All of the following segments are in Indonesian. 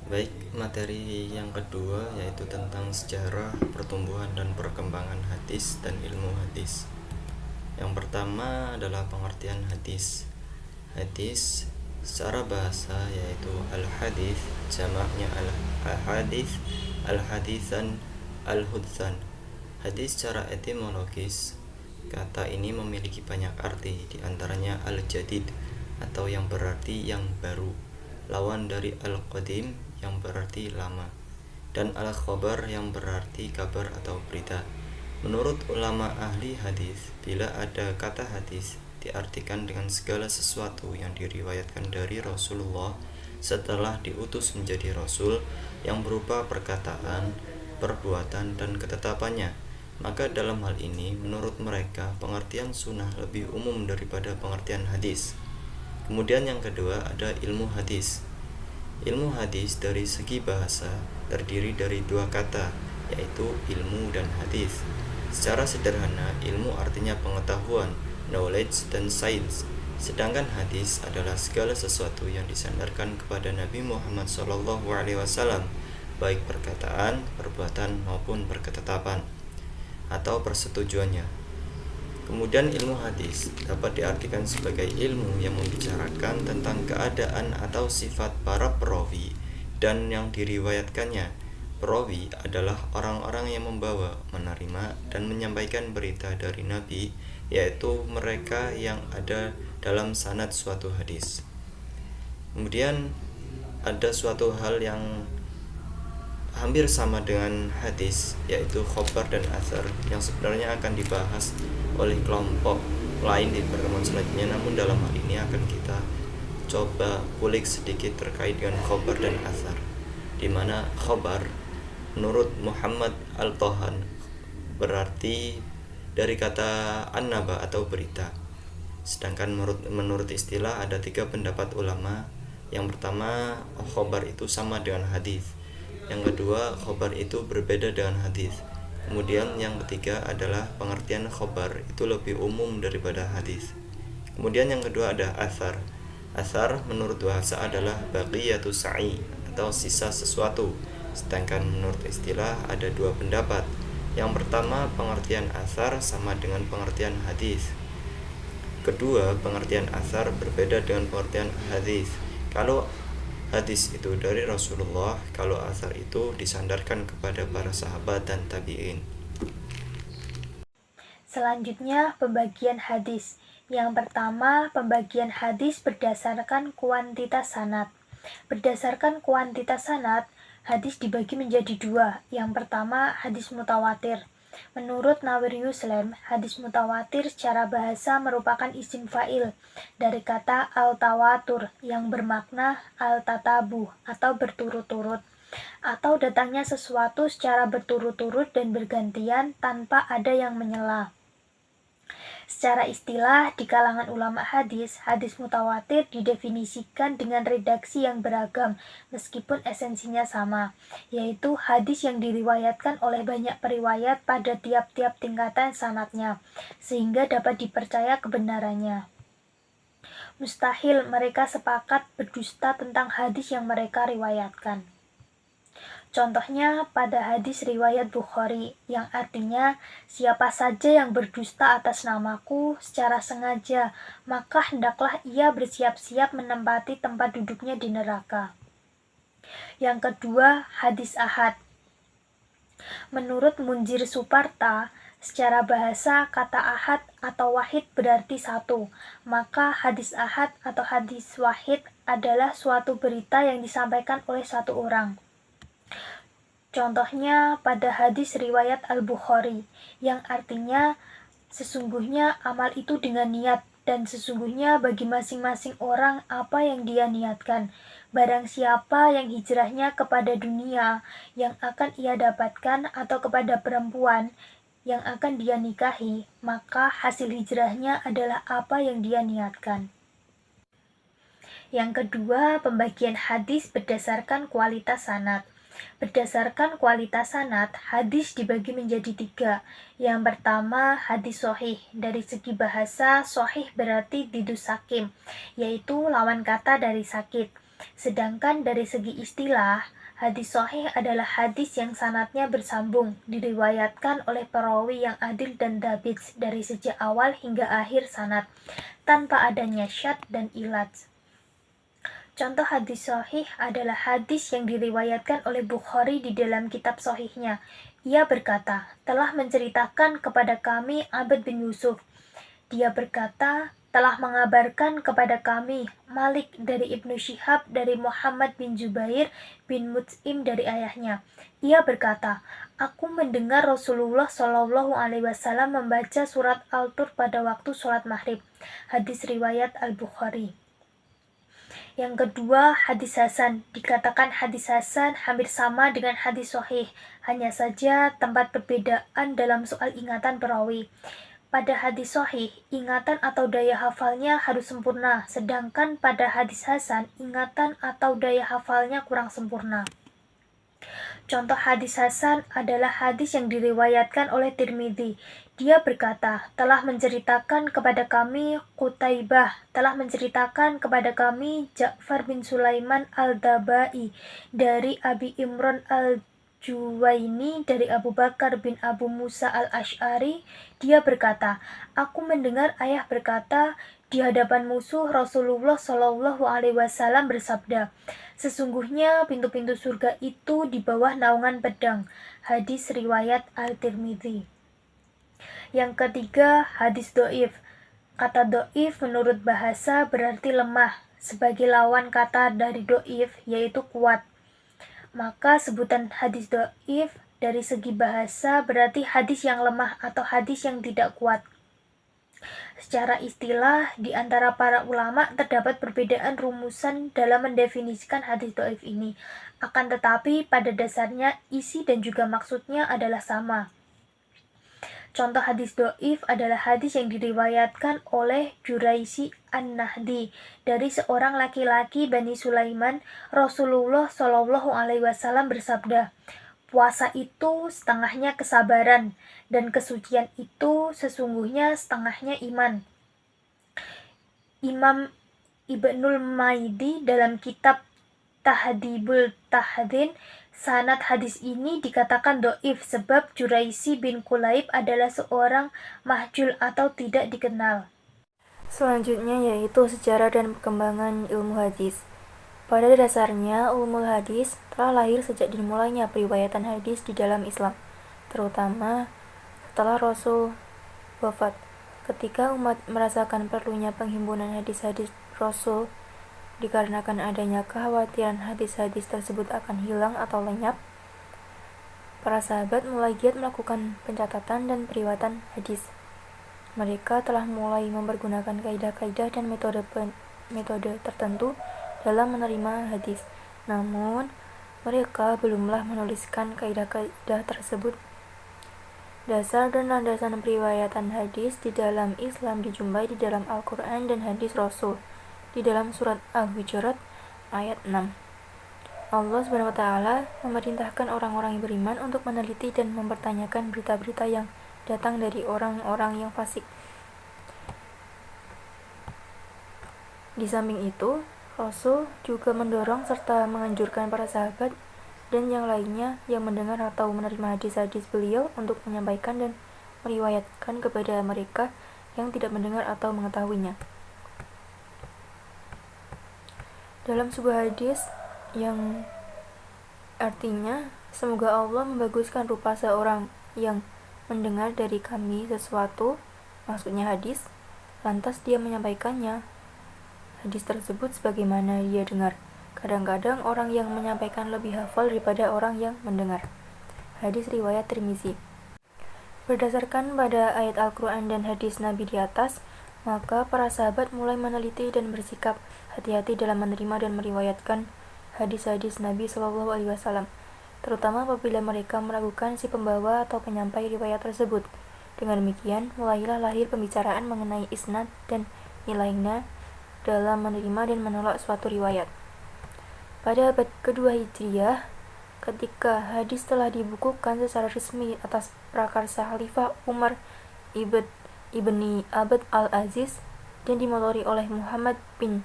Baik, materi yang kedua yaitu tentang sejarah, pertumbuhan dan perkembangan hadis dan ilmu hadis. Yang pertama adalah pengertian hadis. Hadis secara bahasa yaitu al-hadis, jamaknya al-hadis, al-hadisan, al-hudsan. Hadis secara etimologis, kata ini memiliki banyak arti, diantaranya al-jadid atau yang berarti yang baru, lawan dari al-qadim yang berarti lama, dan al-khabar yang berarti kabar atau berita. Menurut ulama ahli hadis, bila ada kata hadis diartikan dengan segala sesuatu yang diriwayatkan dari Rasulullah setelah diutus menjadi Rasul, yang berupa perkataan, perbuatan, dan ketetapannya. Maka dalam hal ini, menurut mereka, pengertian sunnah lebih umum daripada pengertian hadis. Kemudian yang kedua ada ilmu hadis. Ilmu hadis dari segi bahasa terdiri dari dua kata, yaitu ilmu dan hadis. Secara sederhana, ilmu artinya pengetahuan, knowledge dan science. Sedangkan hadis adalah segala sesuatu yang disandarkan kepada Nabi Muhammad SAW, baik perkataan, perbuatan maupun perketetapan atau persetujuannya. Kemudian ilmu hadis dapat diartikan sebagai ilmu yang membicarakan tentang keadaan atau sifat para perawi dan yang diriwayatkannya. Perawi adalah orang-orang yang membawa, menerima, dan menyampaikan berita dari Nabi, yaitu mereka yang ada dalam sanad suatu hadis. Kemudian ada suatu hal yang hampir sama dengan hadis, yaitu khobar dan athar, yang sebenarnya akan dibahas oleh kelompok lain di pertemuan selanjutnya. Namun dalam hal ini akan kita coba kulik sedikit terkait dengan khobar dan athar, di mana khobar menurut Muhammad Al-Tohan berarti dari kata an-naba atau berita. Sedangkan menurut istilah ada tiga pendapat ulama. Yang pertama, khobar itu sama dengan hadis. Yang kedua, khobar itu berbeda dengan hadis. Kemudian yang ketiga adalah pengertian khobar itu lebih umum daripada hadis. Kemudian yang kedua ada athar. Athar menurut bahasa adalah baqiyatu sa'i atau sisa sesuatu. Sedangkan menurut istilah ada dua pendapat. Yang pertama, pengertian athar sama dengan pengertian hadis. Kedua, pengertian athar berbeda dengan pengertian hadis. Kalau hadis itu dari Rasulullah, kalau athar itu disandarkan kepada para sahabat dan tabi'in. Selanjutnya, pembagian hadis. Yang pertama, pembagian hadis berdasarkan kuantitas sanad. Berdasarkan kuantitas sanad, hadis dibagi menjadi dua. Yang pertama, hadis mutawatir. Menurut Nawiriyus Lem, hadis mutawatir secara bahasa merupakan isim fa'il dari kata al-tawatur yang bermakna al-tatabu atau berturut-turut, atau datangnya sesuatu secara berturut-turut dan bergantian tanpa ada yang menyela. Secara istilah, di kalangan ulama hadis, hadis mutawatir didefinisikan dengan redaksi yang beragam meskipun esensinya sama, yaitu hadis yang diriwayatkan oleh banyak periwayat pada tiap-tiap tingkatan sanadnya, sehingga dapat dipercaya kebenarannya. Mustahil mereka sepakat berdusta tentang hadis yang mereka riwayatkan. Contohnya pada hadis riwayat Bukhari yang artinya, siapa saja yang berdusta atas namaku secara sengaja, maka hendaklah ia bersiap-siap menempati tempat duduknya di neraka. Yang kedua, hadis ahad. Menurut Munzir Suparta, secara bahasa kata ahad atau wahid berarti satu, maka hadis ahad atau hadis wahid adalah suatu berita yang disampaikan oleh satu orang. Contohnya pada hadis riwayat Al-Bukhari yang artinya, sesungguhnya amal itu dengan niat dan sesungguhnya bagi masing-masing orang apa yang dia niatkan. Barang siapa yang hijrahnya kepada dunia yang akan ia dapatkan atau kepada perempuan yang akan dia nikahi, maka hasil hijrahnya adalah apa yang dia niatkan. Yang kedua, pembagian hadis berdasarkan kualitas sanad. Berdasarkan kualitas sanad, hadis dibagi menjadi tiga. Yang pertama, hadis sahih. Dari segi bahasa, sahih berarti didus sakim, yaitu lawan kata dari sakit. Sedangkan dari segi istilah, hadis sahih adalah hadis yang sanadnya bersambung, diriwayatkan oleh perawi yang adil dan dabit dari sejak awal hingga akhir sanad, tanpa adanya syadz dan ilat. Contoh hadis sahih adalah hadis yang diriwayatkan oleh Bukhari di dalam kitab sahihnya. Ia berkata, telah menceritakan kepada kami Abd bin Yusuf. Dia berkata, telah mengabarkan kepada kami Malik dari Ibnu Syihab dari Muhammad bin Jubair bin Mut'im dari ayahnya. Ia berkata, aku mendengar Rasulullah Shallallahu Alaihi Wasallam membaca surat Al-Tur pada waktu sholat maghrib. Hadis riwayat Al-Bukhari. Yang kedua, hadis hasan. Dikatakan hadis hasan hampir sama dengan hadis sahih, hanya saja tempat perbedaan dalam soal ingatan perawi. Pada hadis sahih, ingatan atau daya hafalnya harus sempurna, sedangkan pada hadis hasan, ingatan atau daya hafalnya kurang sempurna. Contoh hadis hasan adalah hadis yang diriwayatkan oleh Tirmidzi. Dia berkata, telah menceritakan kepada kami Qutaibah, telah menceritakan kepada kami Ja'far bin Sulaiman al-Dabai dari Abi Imran al-Juwaini dari Abu Bakar bin Abu Musa al-Ash'ari. Dia berkata, aku mendengar ayah berkata, di hadapan musuh Rasulullah Shallallahu Alaihi Wasallam bersabda, sesungguhnya pintu-pintu surga itu di bawah naungan pedang. Hadis riwayat Al-Tirmidzi. Yang ketiga, hadis do'if. Kata do'if menurut bahasa berarti lemah, sebagai lawan kata dari do'if yaitu kuat. Maka sebutan hadis do'if dari segi bahasa berarti hadis yang lemah atau hadis yang tidak kuat. Secara istilah, di antara para ulama terdapat perbedaan rumusan dalam mendefinisikan hadis do'if ini. Akan tetapi pada dasarnya isi dan juga maksudnya adalah sama. Contoh hadis do'if adalah hadis yang diriwayatkan oleh Juraisi An-Nahdi dari seorang laki-laki Bani Sulaiman. Rasulullah Shallallahu Alaihi Wasallam bersabda, puasa itu setengahnya kesabaran, dan kesucian itu sesungguhnya setengahnya iman. Imam Ibnul Maidi dalam kitab Tahdhibul Tahdhin, sanad hadis ini dikatakan do'if sebab Juraisi bin Kulaib adalah seorang mahjul atau tidak dikenal. Selanjutnya yaitu sejarah dan perkembangan ilmu hadis. Pada dasarnya, ulumul hadis telah lahir sejak dimulainya periwayatan hadis di dalam Islam, terutama setelah Rasul wafat. Ketika umat merasakan perlunya penghimpunan hadis-hadis Rasul, dikarenakan adanya kekhawatiran hadis-hadis tersebut akan hilang atau lenyap, para sahabat mulai giat melakukan pencatatan dan periwayatan hadis. Mereka telah mulai mempergunakan kaidah-kaidah dan metode tertentu dalam menerima hadis. Namun, mereka belumlah menuliskan kaidah-kaidah tersebut. Dasar dan landasan periwayatan hadis di dalam Islam dijumpai di dalam Al-Quran dan hadis Rasul. Di dalam surat Al-Hujurat ayat 6, Allah SWT memerintahkan orang-orang yang beriman untuk meneliti dan mempertanyakan berita-berita yang datang dari orang-orang yang fasik. Di samping itu, Rasul juga mendorong serta menganjurkan para sahabat dan yang lainnya yang mendengar atau menerima hadis-hadis beliau untuk menyampaikan dan meriwayatkan kepada mereka yang tidak mendengar atau mengetahuinya. Dalam sebuah hadis yang artinya, semoga Allah membaguskan rupa seorang yang mendengar dari kami sesuatu, maksudnya hadis, lantas dia menyampaikannya. Hadis tersebut sebagaimana dia dengar. Kadang-kadang orang yang menyampaikan lebih hafal daripada orang yang mendengar. Hadis riwayat Tirmizi. Berdasarkan pada ayat Al-Quran dan hadis Nabi di atas, maka para sahabat mulai meneliti dan bersikap hati-hati dalam menerima dan meriwayatkan hadis-hadis Nabi Shallallahu Alaihi Wasallam, terutama apabila mereka meragukan si pembawa atau penyampai riwayat tersebut. Dengan demikian, mulailah lahir pembicaraan mengenai isnad dan nilainya dalam menerima dan menolak suatu riwayat. Pada abad kedua Hijriah, ketika hadis telah dibukukan secara resmi atas prakarsa Khalifah Umar ibni Abd al-Aziz dan dimotori oleh Muhammad bin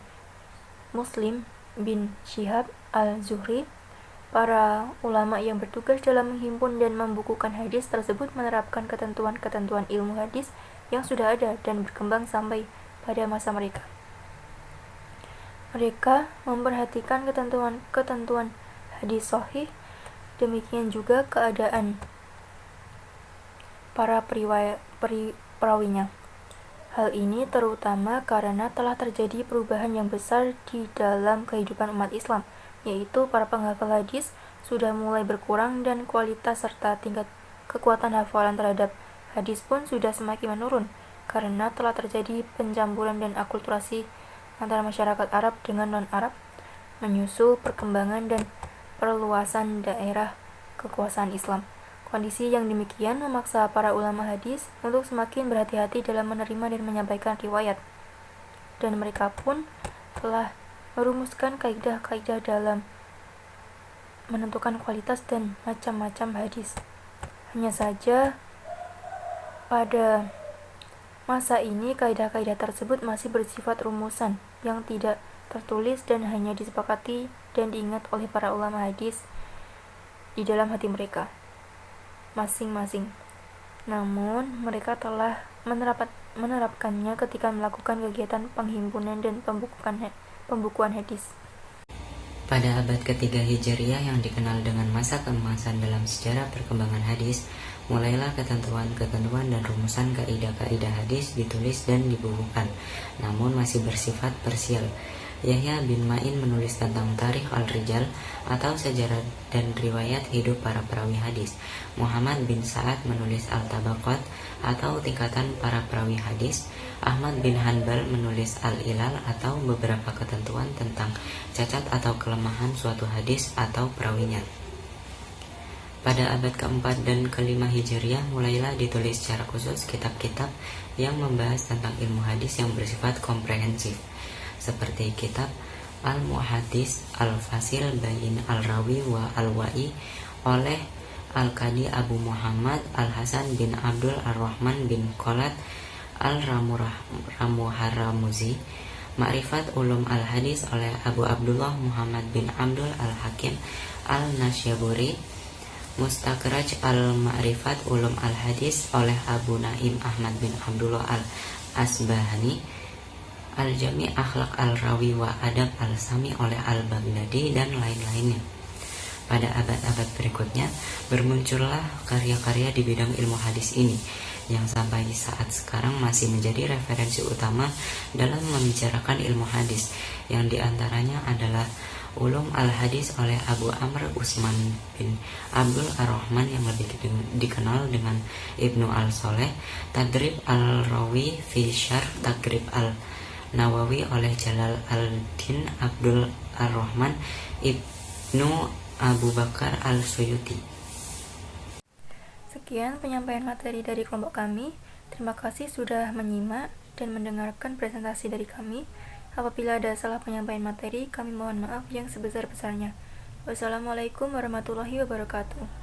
Muslim, bin Syihab al-Zuhri. Para ulama yang bertugas dalam menghimpun dan membukukan hadis tersebut menerapkan ketentuan-ketentuan ilmu hadis yang sudah ada dan berkembang sampai pada masa mereka. Mereka memperhatikan ketentuan-ketentuan hadis sahih, demikian juga keadaan para perawinya. Hal ini terutama karena telah terjadi perubahan yang besar di dalam kehidupan umat Islam, yaitu para penghafal hadis sudah mulai berkurang dan kualitas serta tingkat kekuatan hafalan terhadap hadis pun sudah semakin menurun karena telah terjadi pencampuran dan akulturasi antara masyarakat Arab dengan non-Arab, menyusul perkembangan dan perluasan daerah kekuasaan Islam. Kondisi yang demikian memaksa para ulama hadis untuk semakin berhati-hati dalam menerima dan menyampaikan riwayat, dan mereka pun telah merumuskan kaidah-kaidah dalam menentukan kualitas dan macam-macam hadis. Hanya saja pada masa ini kaidah-kaidah tersebut masih bersifat rumusan yang tidak tertulis dan hanya disepakati dan diingat oleh para ulama hadis di dalam hati mereka masing-masing. Namun, mereka telah menerapkannya ketika melakukan kegiatan penghimpunan dan pembukuan hadis. Pada abad ketiga Hijriah yang dikenal dengan masa keemasan dalam sejarah perkembangan hadis, mulailah ketentuan-ketentuan dan rumusan kaidah-kaidah hadis ditulis dan dibukukan, namun masih bersifat parsial. Yahya bin Ma'in menulis tentang Tarikh al-Rijal atau sejarah dan riwayat hidup para perawi hadis. Muhammad bin Sa'ad menulis Al-Tabaqat atau tingkatan para perawi hadis. Ahmad bin Hanbal menulis Al-Ilal atau beberapa ketentuan tentang cacat atau kelemahan suatu hadis atau perawinya. Pada abad keempat dan kelima Hijriah mulailah ditulis secara khusus kitab-kitab yang membahas tentang ilmu hadis yang bersifat komprehensif, seperti kitab Al-Muhaddis Al-Fasil Bayin Al-Rawi wa Al-Wa'i oleh Al-Qadi Abu Muhammad Al-Hasan bin Abdul Ar-Rahman bin Qolat Al-Ramuharamuzi, Ma'rifat Ulum Al-Hadis oleh Abu Abdullah Muhammad bin Abdul Al-Hakim Al-Nasyaburi, Mustakraj Al-Ma'rifat Ulum Al-Hadis oleh Abu Naim Ahmad bin Abdullah Al-Asbahani, Al-Jami' Akhlaq Al-Rawi wa Adab Al-Sami oleh Al-Baghdadi, dan lain-lainnya. Pada abad-abad berikutnya bermuncullah karya-karya di bidang ilmu hadis ini yang sampai saat sekarang masih menjadi referensi utama dalam membicarakan ilmu hadis, yang diantaranya adalah Ulum Al-Hadis oleh Abu Amr Usman bin Abdul Ar-Rahman yang lebih dikenal dengan Ibnu Al-Soleh, Tadrib Al-Rawi fi Syarh Taqrib Al-Nawawi oleh Jalal Al-Din Abdul Ar-Rahman Ibnu Abu Bakar Al-Suyuti. Sekian penyampaian materi dari kelompok kami. Terima kasih sudah menyimak dan mendengarkan presentasi dari kami. Apabila ada salah penyampaian materi, kami mohon maaf yang sebesar-besarnya. Wassalamualaikum warahmatullahi wabarakatuh.